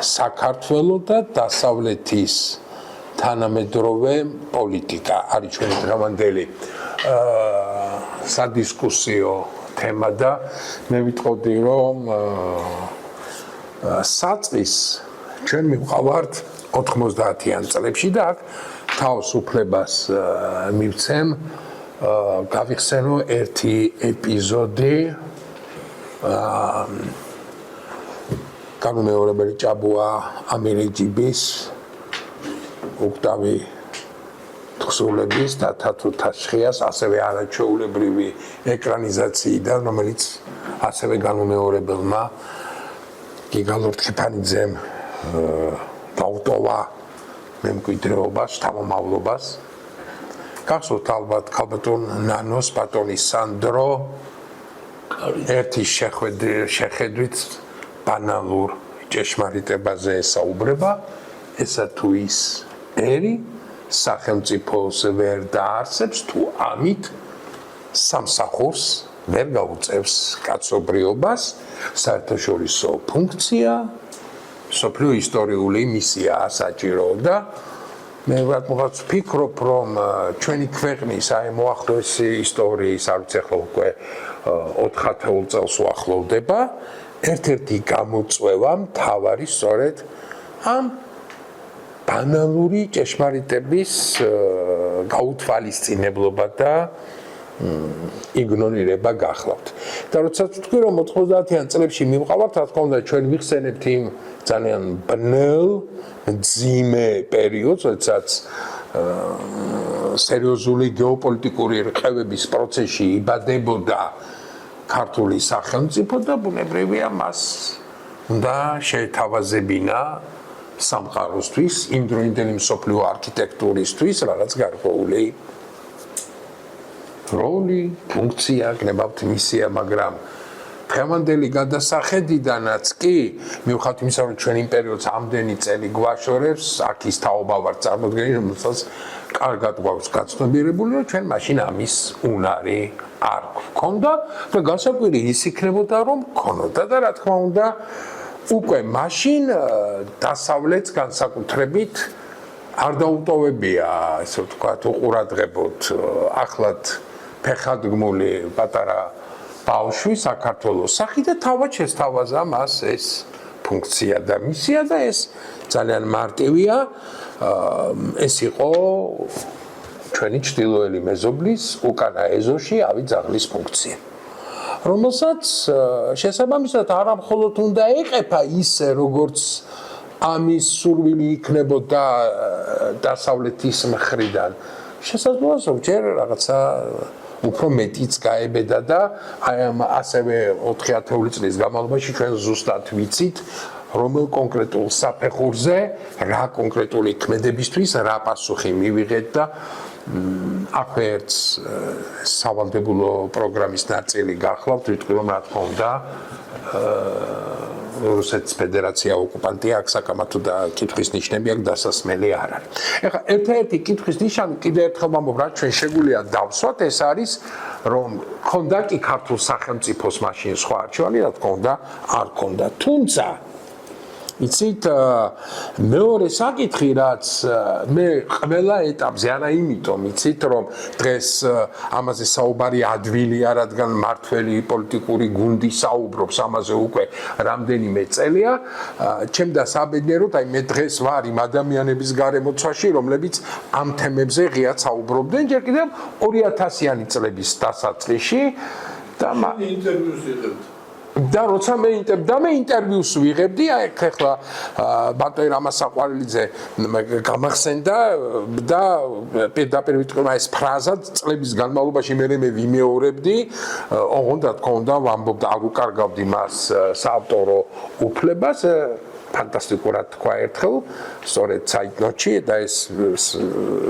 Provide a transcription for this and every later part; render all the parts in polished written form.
საქართველოს და დასავლეთის თანამედროვე პოლიტიკა არის ჩვენი დღევანდელი სადისკუსიო თემა და მე ვიტყოდი რომ საწყის ჩვენ მივყავართ 90-იან წლებში და აქ თავს უფლებას მივცემ გავიხსენო ერთი ეპიზოდი განმეორებელი ჭაბუა ამირეჯიბის ოქტავი თხზულების და თათუ თაშხიას ასევე არაჩვეულებრივი ეკრანიზაციიდან რომელიც ასევე განმეორებელმა გიგალურ თიფანიძემ დაუტოვა მემკვიდრეობას, შთამომავლობას. გახსოვთ ალბათ ქალბატონ ნანოს, ბატონი სანდრო ერთი შეხედვით ბანალურ ჭეშმარიტებაზე ესაუბრება, ესა თუ ის ერი სახელმწიფოს ვერ დაარსებს თუ ამით სამსახურს ვერ გაუწევს კაცობრიობას, საერთაშორისო ფუნქცია, სოფლიო ისტორიული მისიაა საჭირო და მე ვაკმოღაც ვფიქრობ რომ ჩვენი ქვეყნის აი მოახლოესი ისტორიის არ ვიცი ახლა უკვე 4 წელს უახლოვდება ერთ-ერთი გამოწვევა მთავარი სწორედ ამ ბანალური ჭეშმარიტების გაუთვალისწინებლობა და იგნორირება გახლავთ. და როდესაც ვთქვი რომ 90-იან წლებში მივყავართ, რა თქმა უნდა, ჩვენ ვიხსენებთ იმ ძალიან ბნელ, მძიმე პერიოდს, როდესაც სერიოზული გეოპოლიტიკური რყევების პროცესში იბადებოდა ქართული სახელმწიფო და ბუნებრივია მას უნდა შეეთავაზებინა სამყაროსთვის, იმდროინდელი მსოფლიო არქიტექტურისთვის რაღაც გარკვეული როლი, ფუნქცია, გნებავთ მისია, მაგრამ დღევანდელი გადასახედიდანაც კი, მიუხედავად იმისა, რომ ჩვენ იმ პერიოდს ამდენი წელი გვაშორებს, აქ ის თაობა ვარ წარმოდგენილი, რომელსაც კარგად გვაქვს გაცნობიერებული, რომ ჩვენ მაშინ ამის უნარი არ გვქონდა და განსაკუთრებით ის იქნებოდა, რომ გქონოდა და რა თქმა უნდა, უკვე მაშინ დასავლეთს განსაკუთრებით არ დაუტოვებია, ესე ვთქვათ, უყურადღებოთ ახლად ფეხადგმული პატარა ბავშვი საქართველოს სახით და თავად შესთავაზა მას ეს ფუნქცია და მისია და ეს ძალიან მარტივია, ეს იყო ჩვენი ჩრდილოელი მეზობლის უკანა ეზოში ავიძაღლის ფუნქცია. რომელსაც შესაბამისად არა მხოლოდ უნდა ეყეფა ისე როგორც ამის სურვილი იქნებოდა დასავლეთის მხრიდან. შესაძლოა ზოგჯერ რაღაცა უფრო მეტიც გაებედა და აი ამ ასევე 4-10 წლის განმავლობაში ჩვენ ზუსტად ვიცით რომელ კონკრეტულ საფეხურზე რა კონკრეტული ქმედებისთვის რა პასუხი მივიღეთ და აქვე ერთ სავალდებულო პროგრამის ნაწილი გახლავთ, ვიტყვი რომ რა თქმა უნდა რუსეთის ფედერაცია ოკუპანტია, აქ საკამათო და კითხვის ნიშნები აქ დასასმელი არ არის. ეხლა ერთ-ერთი კითხვის ნიშანი კიდევ ერთხელ ვამბობ, რაც ჩვენ შეგვიძლია დავსვათ, ეს არის რომ ქონდა კი ქართულ სახელმწიფოს მაშინ სხვა არჩევანი, რა თქმა უნდა, არ ქონდა. თუმცა იცით მეორე საკითხი რაც მე ყველა ეტაპზე არა იმიტომ იცით რომ დღეს ამაზე საუბარი ადვილია რადგან მართველი პოლიტიკური გუნდი საუბრობს ამაზე უკვე რამდენიმე წელია ჩემ და საბედნიეროდ აი მე დღეს ვარ იმ ადამიანების გარემოცვაში რომლებიც ამ თემებზე ღიად საუბრობდნენ ჯერ კიდევ 2000-იანი წლების დასაწყისში და ინტერვიუს იღებთ და როცა მე ინტერვიუს ვიღებდი, აი ახლა ბატონი რამასაყვარელიძე გამახსენდა და პირდაპირ ვიტყვი ეს ფრაზა წლების განმავლობაში მე ვიმეორებდი, ოღონდ რა თქმა უნდა ვამბობ და არ უკარგავდი მას საავტორო უფლებას, ფანტასტიკურად თქვა ერთხელ, სწორედ საიტნოტში და ეს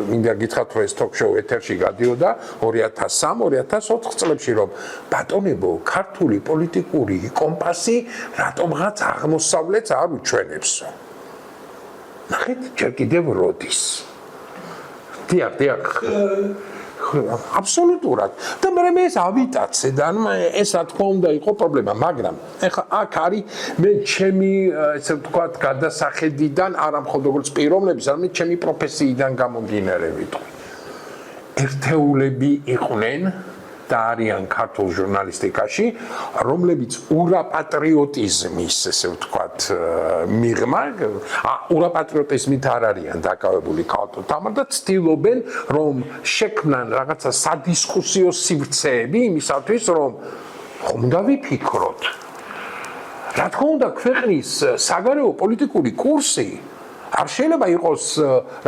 მინდა გითხრათ რომ ეს ток-შოუ ეთერში გადიოდა 2003-2004 წლებში რომ ბატონებო ქართული პოლიტიკური კომპასი რატომღაც აღმოსავლეთს არ უჩვენებსო. ნახეთ ჯერ კიდევ როდის. დიახ. აბსოლუტურად. და მე ეს ავიტაცე და ეს რა თქმა უნდა იყო პრობლემა, მაგრამ ეხლა აქ არის მე ჩემი ესე ვთქვათ გადასახედიდან არა მხოლოდ როგორც პიროვნების, არამედ ჩემი პროფესიიდან გამომდინარე ვიტყვი. ერთეულები იყვნენ და არიან ქართულ ჟურნალისტიკაში, რომლებიც ურაპატრიოტიზმის, ესე ვთქვათ, მიღმა, ურაპატრიოტიზმით არ არიან დაკავებული ქალთა თამარ და ცდილობენ, რომ შექმნან რაღაცა სადისკუსიო სივრცეები იმისათვის, რომ ხომ უნდა ვიფიქროთ. რა თქმა უნდა, ქვეყნის საგარეო პოლიტიკური კურსი არ შეიძლება იყოს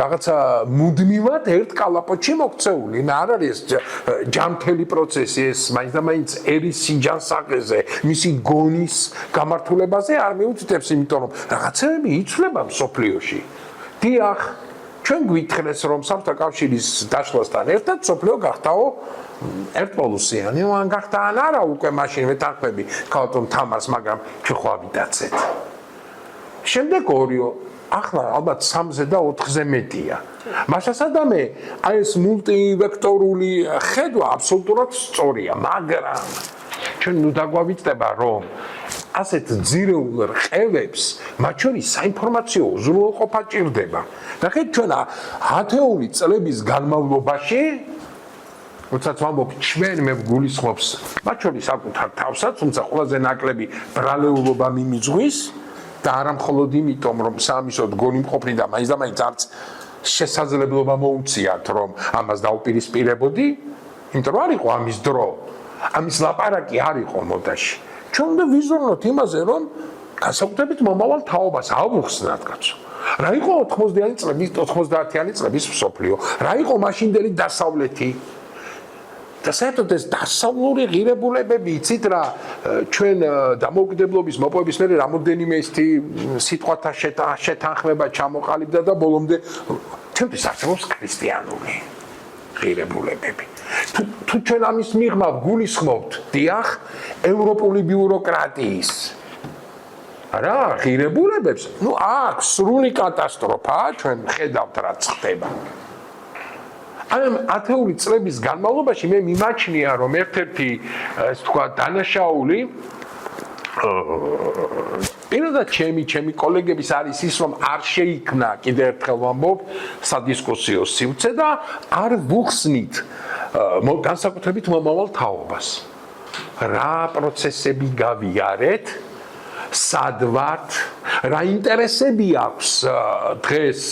რაღაცა მუდმივად ერთ კალაპოტში მოქცეული. არ არის ჯანმრთელი პროცესი, ეს მაინც ერის სიჯანსაღეზე, მისი გონის გამართულებაზე არ მიუთითებს, იმიტომ რომ რაღაცები იცვლება მსოფლიოში. დიახ, ჩვენ გვითხრეს, რომ საბჭოთა კავშირის დაშლასთან ერთად მსოფლიო გახდაო ერთპოლუსიანი, ან გახდა ან არა უკვე მაშინ ვეთანხმები ქალთა თამარს, მაგრამ ჩვენ ხო ავიტაცეთ. შემდეგ ორიო ახლა ალბათ 3-ზე და 4-ზე მეტია. მაშასადამე აი ეს მულტივექტორული ხედვა აბსოლუტურად სწორია, მაგრამ ჩვენ ნუ დაგვავიწყდება, რომ ასეთ ძირეულ რყევებს მათ შორის საინფორმაციო უზრუნველყოფა ჭირდება. ნახეთ ჩვენ 10 წლების განმავლობაში როდესაც ვამბობ ჩვენ მე გულისხმობს მათ შორის საკუთარ თავსაც, თუმცა ყველაზე ნაკლები ბრალეულობა მიმიძღვის და არა მხოლოდ იმიტომ, რომ სამისოდ გონი მყოფნი და მაინც არც შესაძლებლობა მოუწიათ, რომ ამას დაუპირისპირებოდი, იმიტომ რომ არ იყო ამის დრო, ამის ლაპარაკი არ იყო მოდაში. ჩვენ უნდა ვიზრუნოთ იმაზე, რომ განსაკუთრებით მომავალ თაობას ავუხსნათ, კაცო. რა იყო 90-იანი წლების მსოფლიო? რა იყო მაშინდელი დასავლეთი? და საერთოდ ეს დასავლური ღირებულებები, იცით რა, ჩვენ დამოუკიდებლობის მოპოვების მერე რამოდენიმე სიტყვათა შეთანხმება ჩამოყალიბდა და ბოლომდე ჩვენთვის არსებობს ქრისტიანული ღირებულებები. თუ ჩვენ ამის მიღმა გულისხმობთ, დიახ, ევროპული ბიუროკრატიის რა ღირებულებებს, ნუ აქ სრული კატასტროფაა, ჩვენ ხედავთ რაც ხდება. ამ 10 წლების განმავლობაში მე მიმაჩნია, რომ ერთ-ერთი ეს თქვა დანაშაული პირადად ჩემი კოლეგების არის ის, რომ არ შეიქმნა კიდევ ერთხელ ვამბობ სადისკუსიო სივრცე და არ ვუხსნით განსაკუთრებით მომავალ თაობას. რა პროცესები გავიარეთ, სად ვართ, რა ინტერესები აქვს დღეს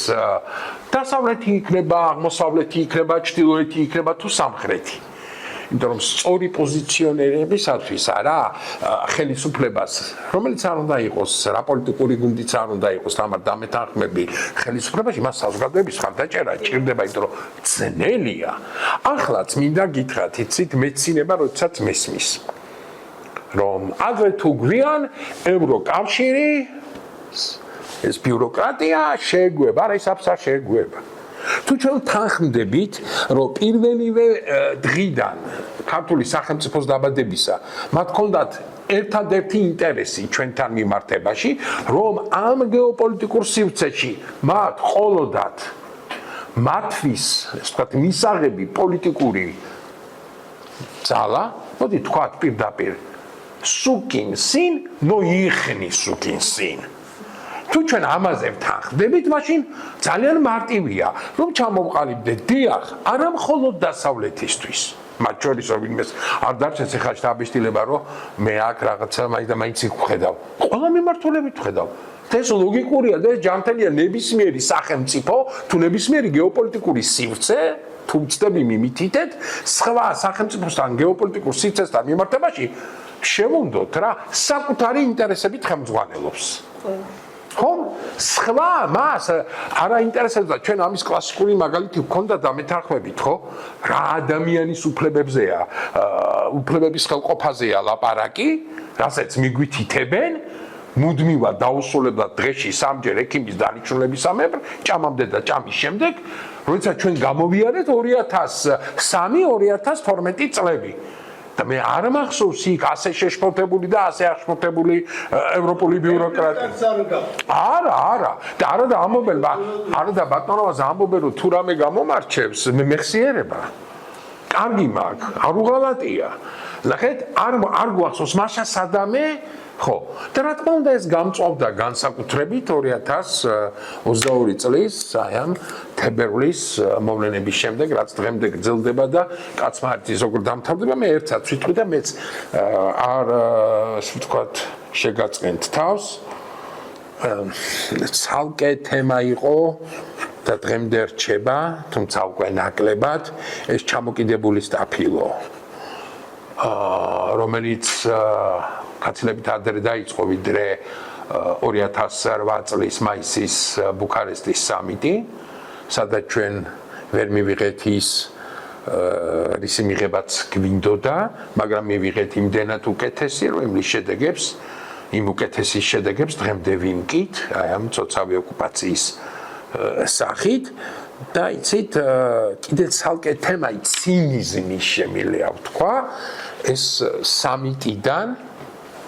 დასავლეთი იქნება, აღმოსავლეთი იქნება, ჩრდილოეთი იქნება თუ სამხრეთი. იმიტომ რომ სწორი პოზიციონირებისათვის არა ხელისუფლებას, რომელიც არ უნდა იყოს, რა პოლიტიკური გუნდიც არ უნდა იყოს, თამარ დამეთანხმები ხელისუფლებაში, მას საზოგადოების ხარდაჭერა ჭირდება, იმიტომ რომ ძნელია. ახლაც მინდა გითხრათ, იცით, მეცინება როდესაც მესმის, რომ ადრე თუ გვიან ევროკავშირი ეს ბიუროკრატია შეგვება, არა ის აფსა შეგვება. თუ ჩვენ თანხმდებით, რომ პირველივე დღიდან ქართული სახელმწიფოს დაბადებისა მათ ჰქონდათ ერთადერთი ინტერესი ჩვენთან მიმართებაში, რომ ამ გეოპოლიტიკურ სივრცეში მათ ყოლოდათ მათთვის, ასე ვთქვათ, მისაღები პოლიტიკური ძალა, მოდი თქვათ პირდაპირ სუკინ სინ, ნო იხნი სუკინ სინ. თუ ჩვენ ამაზე ვთანხმდებით, მაშინ ძალიან მარტივია, რომ ჩამოვყალიბდეთ დიახ, არა მხოლოდ დასავლეთისთვის. მათ შორის ვინმეს არ დარჩენს ახლა შტაბიშტილება, რომ მე აქ რაღაცა მაინც ვხედავ. ყველა მიმართულებით ვხედავ. ეს ლოგიკურია და ეს ჯანმრთელია ნებისმიერი სახელმწიფო, თუ ნებისმიერი გეოპოლიტიკური სივრცე, თუ ვწდები მიმითითეთ, სხვა სახელმწიფოსთან გეოპოლიტიკურ სივრცესთან მიმართებაში შევუნდოთ რა, საკუთარი ინტერესებით ხელმძღვანელობს. ხომ? სხვა მას არ აინტერესებდა, ჩვენ ამის კლასიკური მაგალითი ვქონდა და მეთანხმებით, ხო? რა ადამიანის უფლებებზეა, უფლებების ხელყოფაზეა ლაპარაკი, რასაც მიგვითითებენ, მუდმივად დაუსრულებლად დღეში 3-ჯერ ექიმის დანიშნულებისამებრ, ჭამამდე და ჭამის შემდეგ, როდესაც ჩვენ გამოვიარეთ 2003-2012 წლები. და მე არ მახსოვს იქ ასე შეშფოთებული და ასე აღშფოთებული ევროპული ბიუროკრატია. არა. და არა და ამობენ, არა და ბატონობას ამობენ, რომ თუ რამე გამომარჩევს, მე მეხსიერება. კარგი მაქვს, არ უღალატია. ნახეთ, არ გვახსოვს მაშა სადამე, ხო. და რა თქმა უნდა ეს გამწვავდა განსაკუთრებით 2022 წლის, აი ამ თებერვლის მოვლენების შემდეგ, რაც დღემდე გრძელდება და კაცმა არის როგორ დამთავრდება, მე ერთსაც ვიტყვი და მეც არ ასე ვთქვათ, შეგაწყენთ თავს. ცალკე თემა იყო და დღემდე რჩება, თუმცა უკვე ნაკლებად, ეს ჩამოკიდებული სტაფილო. რომელიც კაცლებით ადრე დაიწყო ვიდრე 2008 წლის მაისის ბუქარესტის სამიტი, სადაც ჩვენ ვერ მივიღეთ ის რისი მიღებაც გვინდოდა, მაგრამ მივიღეთ იმდენად უკეთესი, რომ იმის შედეგებს, იმ უკეთესის შედეგებს დღემდე ვიმკით, აი ამ წოცავი ოკუპაციის სახით. და იცით, კიდე ცალკე თემა ცინიზმის შემიძლია ვთქვა, ეს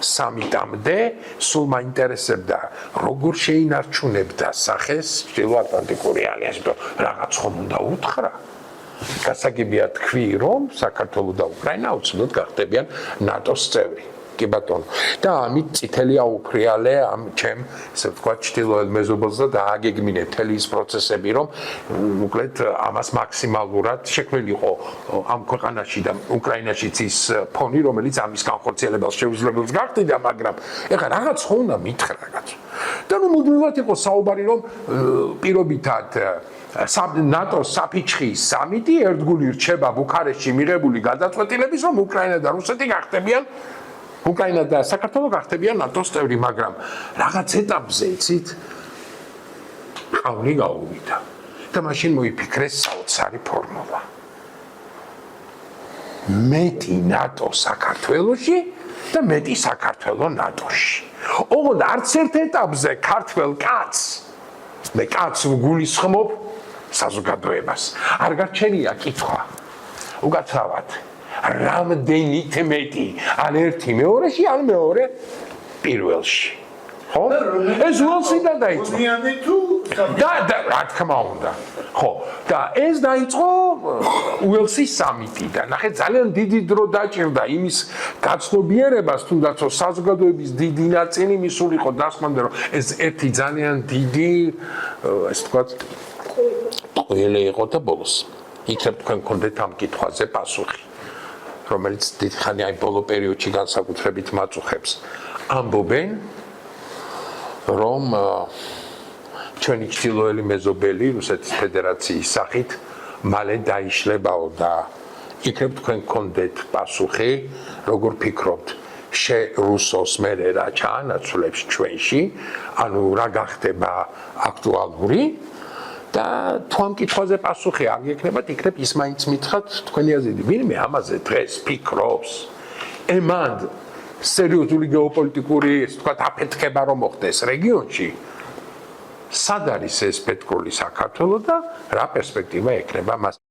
სამიტამდე სულ მაინტერესებდა, როგორ შეინარჩუნებდა სახეს ჩრდილოატლანტიკური ალიანსი, რაღაც ხომ უნდა უთხრა. გასაგებია თქვი, რომ საქართველო და უკრაინა აუცილებლად გახდებიან ნატოს წევრი. კი ბატონო. და ამით წითელი აუფრიალე ამ ჩემ, ესე ვთქვათ, ჩრდილოეთ მეზობელს და აგეგმინე მთელი ის პროცესები, რომ უკლედ ამას მაქსიმალურად შექმნილიყო ამ ქვეყანაში და უკრაინაშიც ის ფონი, რომელიც ამის განხორციელებას შეუძლებელს გახდიდა, მაგრამ ეხლა რაღაც ხო უნდა მითხრა რაღაც. და ნუ მუდმივად იყო საუბარი, რომ პირობითად ნატოს საფიჩხის სამიტი ერთგული რჩება ბუქარესტში მიღებული გადაწყვეტილების, რომ უკრაინა და რუსეთი გახდებიან უკრაინა და საქართველო გახდებიან ნატოს წევრი, მაგრამ რაღაც ეტაპზე იცით ყავლი გაუვიდა და მაშინ მოიფიქრეს საოცარი ფორმულა. მეტი ნატო საქართველოში და მეტი საქართველო ნატოში. ოღონდ არც ერთ ეტაპზე ქართველ კაცს მე კაცს ვგულისხმობ საზოგადოებას. არ გარჩენია კითხვა. უკაცრავად რამდენით მეტი, ან ერთი მეორეში, ან მეორე პირველში. ხო? ეს უელსიდან დაიწყო. და რა თქმა უნდა. ხო, და ეს დაიწყო უელსის სამიტიდან. ნახეთ, ძალიან დიდი დრო დაჭირდა იმის გაცნობიერებას, თუნდაც საზოგადოების დიდი ნაწილი მისულიყო დასკვნა, რომ ეს ერთი ძალიან დიდი, ასე ვთქვათ, ყველე იყო და ბოლოს. იქნებ თქვენ გქონდეთ ამ კითხვაზე პასუხი. რომელიც დიდი ხანი აი ბოლო პერიოდში განსაკუთრებით მაწუხებს. ამბობენ, რომ ჩვენი ჩრდილოელი მეზობელი რუსეთის ფედერაციის სახით მალე დაიშლებაო და იქნებ თქვენ გქონდეთ პასუხი, როგორ ფიქრობთ, რუსოს მერე რა ჩაანაცვლებს ჩვენში, ანუ რა გახდება აქტუალური და თუ ამ კითხვაზე პასუხი არ გექნებათ, იქნებ ის მაინც მითხრათ თქვენი აზრი. ვინმე ამაზე დღეს ფიქრობს, ემანდ სერიოზული გეოპოლიტიკური, ასე ვთქვათ, აფეთქება რომ მოხდეს რეგიონში, სად არის ეს პეტროლი საქართველო და რა პერსპექტივა ექნება მას.